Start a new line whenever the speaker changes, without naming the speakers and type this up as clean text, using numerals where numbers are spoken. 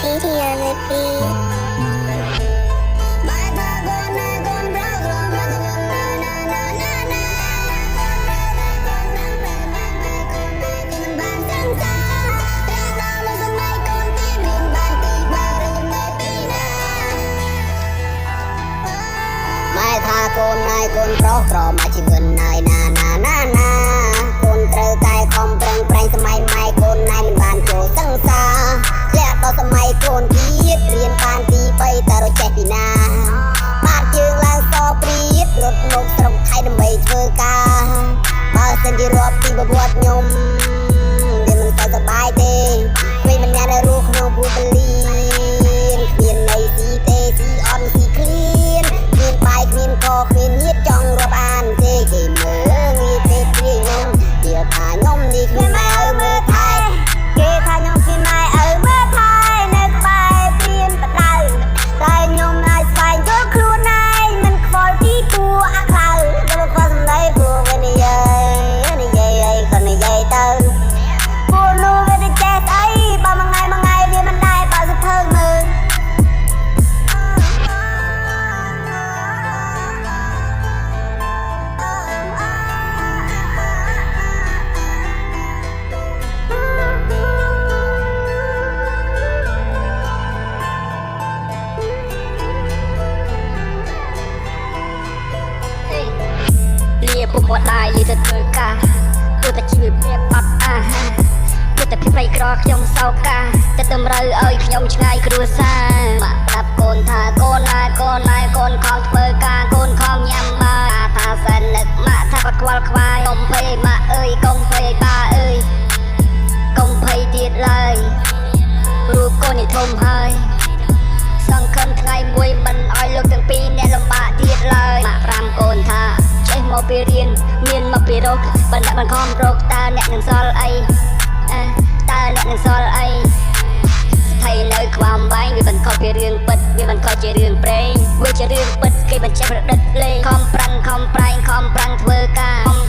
PD on the beat.
ម៉ែថាកូនណៃកូនប្រុសប្រមាជីវិតណៃណាកូនត្រូវតែខំប្រឹងប្រែងសម័យម៉ែកូនណៃមិនបានចូលសិក្សាធ្លាក់ដល់សម័យកូនទៀតរៀនបានទី3តើរចេះពីណាបាទយើងឡើងសព្រៀតរត់មកស្រុកថៃដើម្បីធ្វើការបើសិនជារាប់ពីប្រវត្តិខ្ញុំវាមិនសូវសប្បាយទេពេលម្នាក់នៅរស់ក្នុងភូមិលីនគ្មានន័យស៊ីទេស៊ីអន់ស៊ីឃ្លានគ្មានបាយគ្មានក៏គ្មានញាតចង់រាប់អានទេគេមើលងាយពេកព្រាយខ្ញុំវាថាខ្ញុំនេះគ្មានម៉ែឪមើលថែគេថាខ្ញុំគ្មានម៉ែឪមើលថែនៅក្បែរព្រានបដៅតែខ្ញុំអាចស្វែងយល់ខ្លួនឯងមិនខ្វល់ពីគួរអាខ្លៅយកមកសំដីព្រោះវានិយាយអីក៏និយាយទៅពួកនោះវាទៅចេះស្អីបើមួយថ្ងៃវាមិនដែរបើសធ្វើមើលពុកមកដែរលីទៅធ្វើការទោះតែជីវិតភាពអត់អាហារទោះតែភាពក្រីក្រខ្ញុំសោកការតែតម្រូវឲ្យខ្ញុំឆ្ងាយគ្រួសារម៉ាក់ប្រាប់កូនថាកូនខំធ្វើការកូនខំញ៉ាំបាយថាសែននឹកម៉ាក់ថាគាត់ខ្វល់ខ្វាយកុំភ័យម៉ាក់អើយកុំភ័យប៉ាអើយកុំភ័យទៀតឡើយព្រោះកូននេះធំហើយសង្ឃឹមថ្ងៃមួយមិនឲ្យលោកទាំងពីរអ្នកលំបាកទៀតឡើយម៉ាក់ប្រាំកូនថាមកពីរៀនមានមកពីរកបណ្ដាក់បង្ខំរកតើអ្នកនឹងសល់អីតើអ្នកនឹងសល់អីស្ថិតនៅខ្វាំបែងវាមិនខុសពីរឿងពិតវាមិនខុសជារឿងព្រេងវាជារឿងពិតគេបញ្ជាក់ប្រឌិតលេងខំប្រឹងធ្វើការខំ